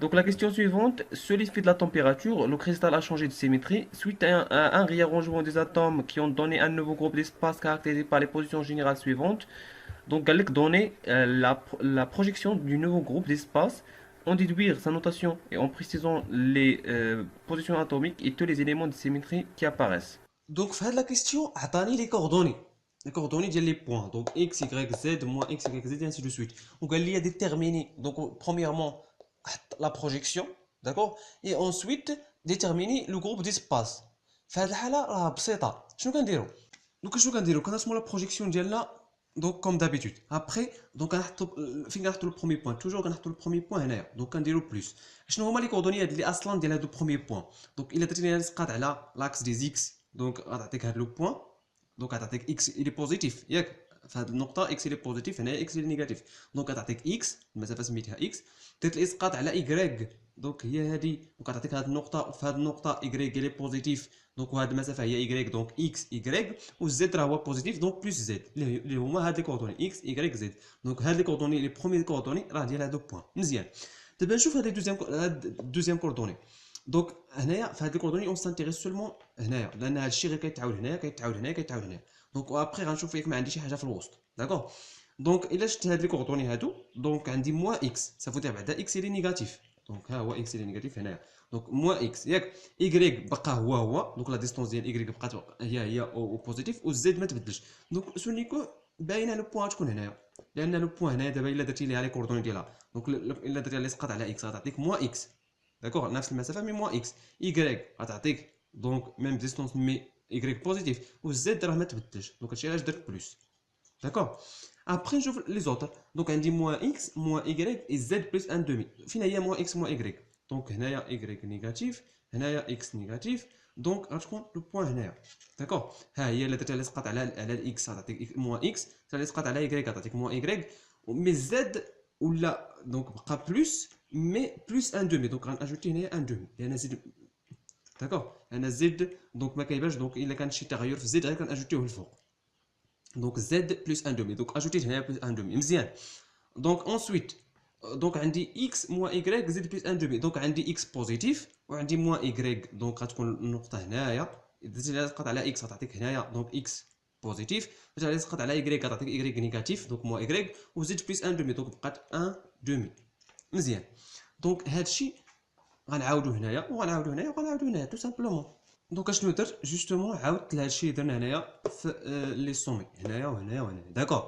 Donc la question suivante, sur l'effet de la température, le cristal a changé de symétrie suite à un réarrangement des atomes qui ont donné un nouveau groupe d'espace caractérisé par les positions générales suivantes. Donc Galec donnait la projection du nouveau groupe d'espace en déduire sa notation et en précisant les positions atomiques et tous les éléments de symétrie qui apparaissent. Donc, faire la question, attendez les coordonnées. Les coordonnées, il y a les points. Donc, x, y, z, moins x, y, z, et ainsi de suite. Donc, il y a déterminer. Donc, premièrement, la projection. D'accord. Et ensuite, déterminer le groupe d'espace. في هذه الحالة راه بسيطة. شنو كنديرو؟ كنرسمو la projection ديالنا. Donc, comme d'habitude. Après, donc, فين كنحطو le premier point. Toujours كنحطو le premier point هنايا. Donc, كنديرو plus. شنو هما les coordonnées اللي اصلا ديال هذا premier point. Donc, الا درتي ليها اسقاط على l'axe des x. دونك غتعطيك هذا لو بوين. دونك غتعطيك اكس الي بوزيتيف ياك. في هذه النقطه اكس الي بوزيتيف، هنا اكس الي نيجاتيف. دونك غتعطيك اكس، المسافه سميتها اكس. درت الاسقاط على ايكغيك، دونك هي هذه. دونك غتعطيك هذه النقطه، وفي هذه النقطه ايكغيك الي بوزيتيف. دونك وهذه المسافه هي ايكغيك، دونك اكس ايكغيك. والزد راه هو بوزيتيف، دونك بلس زد اللي هما هاد لي كوردوني اكس ايكغيك زد. دونك هاد لي كوردوني لي بروميير كوردوني راه ديال هادو بوين. مزيان. دابا نشوف هاد دوزيام كوردوني. دونك هنايا في هاد الكوردوني اون سانتيغي سولمون هنايا، لان هاد الشيء غير كيتعاود هنايا كيتعاود هنايا كيتعاود هنايا. دونك ابخي غنشوف ياك ما عندي شي حاجه في الوسط. داكوغ. دونك الا شفت هاد لي كوردوني هادو، دونك عندي موان اكس، سافو دير بعدا اكس اللي نيجاتيف. دونك ها هو اكس اللي نيجاتيف هنايا. دونك موان اكس ياك. ايكغيك بقى هو دونك لا ديستونس ديال ايكغيك بقات هي او بوزيتيف، والزد ما تبدلش. دونك سونيكو باينه لو بوين تكون هنايا، لان لو بوين هنايا دابا الا درتي ليها لي كوردوني ديالها. دونك الا درتي لها اسقاط على اكس غتعطيك موان اكس. داكوغ، نفس المسافه مي موان اكس. ايكغيك غتعطيك دونك ميم ديستونس مي ايكغيك بوزيتيف، والزد راه ما تبدلش. دونك هادشي علاش درت بلس. داكوغ. ابخي نشوف لي زوتر. دونك عندي موان اكس موان ايكغيك اي زد بلس ان دومي. فين هي موان اكس موان ايكغيك؟ دونك هنايا ايكغيك نيجاتيف، هنايا اكس نيجاتيف. دونك غتكون لو بوين هنايا. داكوغ. ها هي الا درتي الاسقاط على الاكس غتعطيك موان اكس، درتي الاسقاط على ايكغيك غتعطيك موان ايكغيك. مي زد ولا دونك بقى بلس، مي بلس ان دومي. دونك غناجوتي هنايا ان دومي لان زد. داكوغ. انا زد دونك ما كايبانش، دونك الا كان شي تغير في زد غير كناجوتيوه الفوق. دونك زد بلس ان دومي. دونك اجوتيت هنايا بلس ان دومي. مزيان. دونك انسويت، دونك عندي اكس موان ايكغيك زد بلس ان دومي. دونك عندي اكس بوزيتيف وعندي موان ايكغيك. دونك غتكون النقطه هنايا. درتي لها سقط على اكس غتعطيك هنايا دونك اكس بوزيتيف. درتي لها سقط على ايكغيك غتعطيك ايكغيك نيجاتيف، دونك موان ايكغيك. وزد بلس ان دومي، دونك بقات ان دومي. مزيان. دونك هادشي غنعاودو هنايا وغنعاودو هنايا وغنعاودو هنايا تو سامبلومون. دونك اشنو درت جوستومون عاودت لهادشي اللي درنا هنايا في لي سومي هنايا وهنايا وهنايا. داكوغ.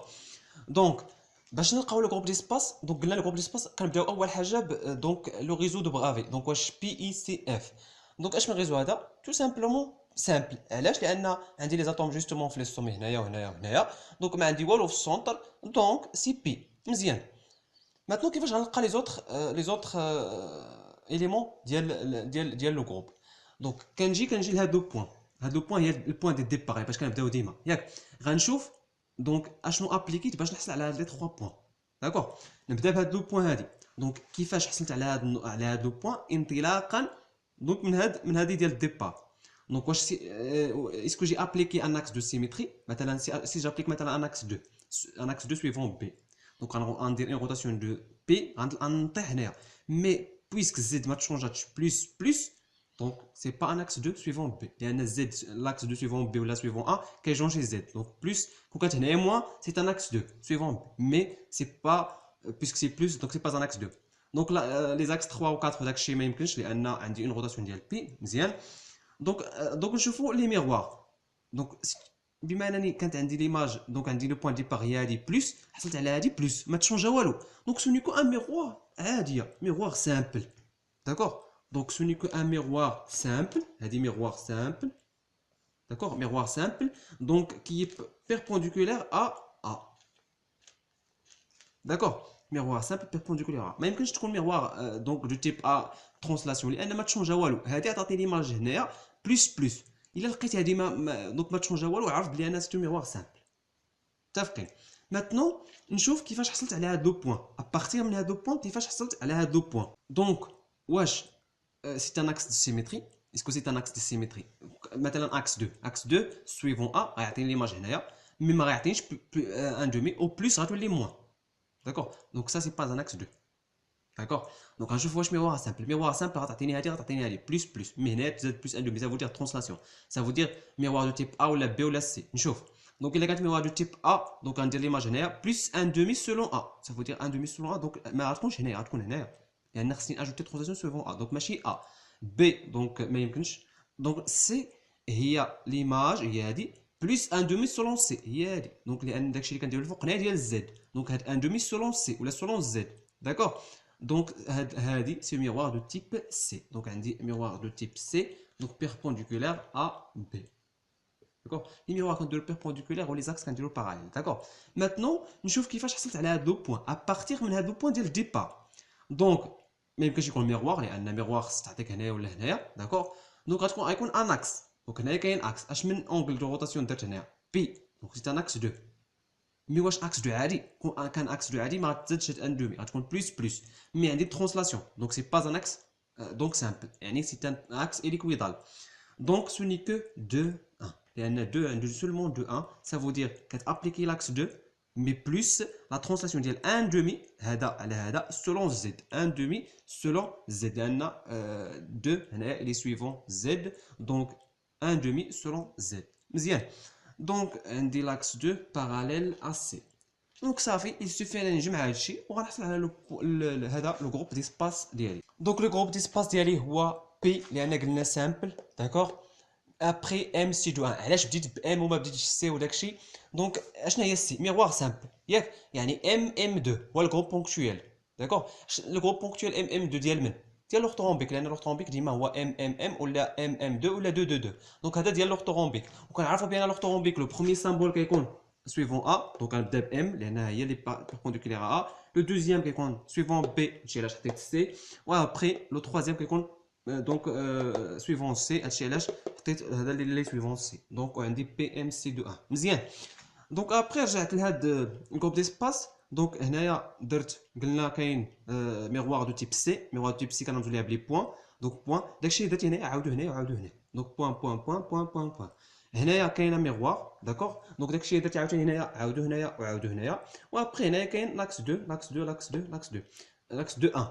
دونك باش نلقاو لو جروب ديسباس، دونك قلنا لو جروب ديسباس كنبداو اول حاجه دونك لو ريزو دو بغافي. دونك واش بي اي سي اف. دونك اش من ريزو هذا؟ تو سامبلومون سامبل. علاش؟ لان عندي لي زاتوم جوستومون في لي سومي هنايا وهنايا وهنايا. دونك ما عندي والو في السونتر، دونك سي بي. مزيان. ماتنو كيفاش غنلقى لي زوتر اليمون ديال لو جروب؟ دونك كنجي لهاد لو بوين. هاد لو بوين هي البوين دي ديبار باش كنبداو ديما ياك. غنشوف دونك اشنو ابليكيت باش نحصل على هاد لي 3 بوين. داكوغ. نبدا بهاد لو بوين هادي. دونك كيفاش حصلت على هاد لو بوين انطلاقا دونك من هادي ديال الديبار. دونك واش اسكو جي ابليكي ان اكس دو سيميتري مثلا. سي جابليك مثلا ان اكس 2، ان اكس 2 suivant B. دونك غندير اون روتاسيون دو بي غنطيح هنايا. مي بويسك زد ما تشونجاتش بلس بلس، دونك سي با ان اكس 2 سويفون بي، لان زد لاكس 2 سويفون بي ولا سويفون ا كيجونجي زد. دونك بلس كون كانت هنايا موان سي ان اكس 2 سويفون بي، مي سي با بويسك سي بلس دونك سي با ان اكس 2. دونك لي زاكس 3 و 4 داك الشيء ما يمكنش لان عندي اون روتاسيون ديال بي. مزيان. دونك نشوفوا لي ميغوار. دونك بما انني كانت عندي ليماج، دونك عندي لو بوين ديبار هي هادي بلس، حصلت على هادي بلس ما تشونجا والو. دونك سونيكو ان ميغوار عاديه، ميغوار سامبل. داكوغ. دونك سونيكو ان ميغوار سامبل، هادي ميغوار سامبل. داكوغ. ميغوار سامبل دونك كي بيربونديكولير ا. داكوغ. ميغوار سامبل بيربونديكولير ا. ما يمكنش تكون ميغوار دونك دو تيب ا ترانسلاسيون لان ما تشونجا والو. هادي عطاتني ليماج هنايا بلس بلس. الا لقيت هادي دونك ما تشونجا والو، عرف بلي سي ميغوار سامبل. متفقين. ماتنو نشوف كيفاش حصلت على هاد لو بوين. ابارتير من هاد لو بوين كيفاش حصلت على هاد لو بوين. دونك واش سي ان اكس دو سيميتري؟ اسكو سي ان اكس دو سيميتري؟ مثلا اكس 2، اكس 2 سويفون ا غيعطيني ليماج هنايا، مي ما غيعطينيش ان دومي او بلس غتولي موان. داكوغ. دونك سا سي با ان اكس 2. d'accord. Donc غنشوف واش ميروار سامبل. ميروار سامبل غتعطيني هادي غتعطيني هادي بلس بلس، مي هنا تزاد بلس ان دومي، ça veut dire translation. Ça veut dire miroir de type A ولا B ولا C. نشوف. Donc الا كانت miroir de type A donc غندير ليماج هنايا بلس ان دومي selon A. Ça veut dire ان دومي selon A. donc ما غتكونش هنايا، غتكون هنايا لان خصني اجوتي translation selon A. donc ماشي A. B donc ما يمكنش. donc C هي ليماج هي هادي بلس ان دومي selon C هي هادي. donc لان داكشي اللي كنديرو الفوق هنا ديال Z. donc هاد ان دومي selon C ولا selon Z. d'accord. Donc, c'est un miroir de type C. Donc, on dit miroir de type C, donc perpendiculaire à B. D'accord. Les miroirs quand ils perpendiculaires ou les axes quand ils parallèles. D'accord. Maintenant, nous voyons qu'il faut حصلت على هاد لو بوين. À partir من هاد لو بوين ديال الديبار. Donc, ما يمكنش يكون ميروار لان ميروار تعطيك هنايا ولا هنايا. d'accord. Donc, غيكون ان اكس. دونك هنايا كاين اكس. اش من انجل دو روتاسيون درت هنايا؟ بي. دونك سي ان اكس 2. مي واش اكس دو عادي؟ كان اكس دو عادي ما غتزادش ان دومي، غتكون بلس بلس. مي عندي ترانسلاسيون دونك سي با ان اكس دونك سامبل، يعني سي ان اكس اليكويدال. دونك سو ني كو دو 1 لان 2 عنده سولمون دو 1. ça veut dire كتابليكي لاكس 2 مي بلس لا ترانسلاسيون ديال ان دومي هذا على هذا سولون زد. ان دومي سولون زد لان 2 هنايا لي سويفون زد. دونك ان دومي سولون زد. مزيان. Donc, on dit l'axe 2 parallèle à C. Donc, ça fait, il suffit de نجمع هادشي وغنحصل على هذا لو جروب ديسباس ديالي. Donc, le groupe d'espace ديالي هو P لأن قلنا سامبل. d'accord. Après M سي دو 1. علاش بديت ب M وما بديتش C وداكشي؟ دونك اشنا هي C؟ ميغوار سامبل ياك، يعني M 2 هو الجروب بونكتويال. d'accord. لو جروب بونكتويال M 2 ديال من؟ ديال لورتورومبيك، لان لورتورومبيك ديما هو ام ولا ام 2 ولا 2 2 2. دونك هذا ديال لورتورومبيك. وكنعرفوا بان لورتورومبيك لو بروميير سامبول كيكون سويفون ا. دونك غنبدا بام لانها هي اللي بيربونديكولير ا. لو دوزيام كيكون سويفون بي هادشي علاش حطيت سي. وابخي لو تروازيام كيكون دونك سويفون سي هادشي علاش حطيت هذا اللي سويفون سي. دونك عندي بي ام سي دو 1. مزيان. دونك ابخي رجعت لهاد الجروب ديسباس. دونك هنايا درت قلنا كاين ميغوار دو تيب سي. ميغوار دو تيب سي كنرمزو ليها بلي بوين. دونك بوين داكشي اللي درت هنايا عاودو هنايا وعاودو هنا. دونك بوين بوين بوين بوين بوين بوين. هنايا كاينه ميغوار. داكوغ. دونك داكشي اللي درت عاوتاني هنايا عاودو هنايا وعاودو هنايا. وابخي هنايا كاين لاكس 2 لاكس 2 لاكس 2 لاكس 2 لاكس 2 1.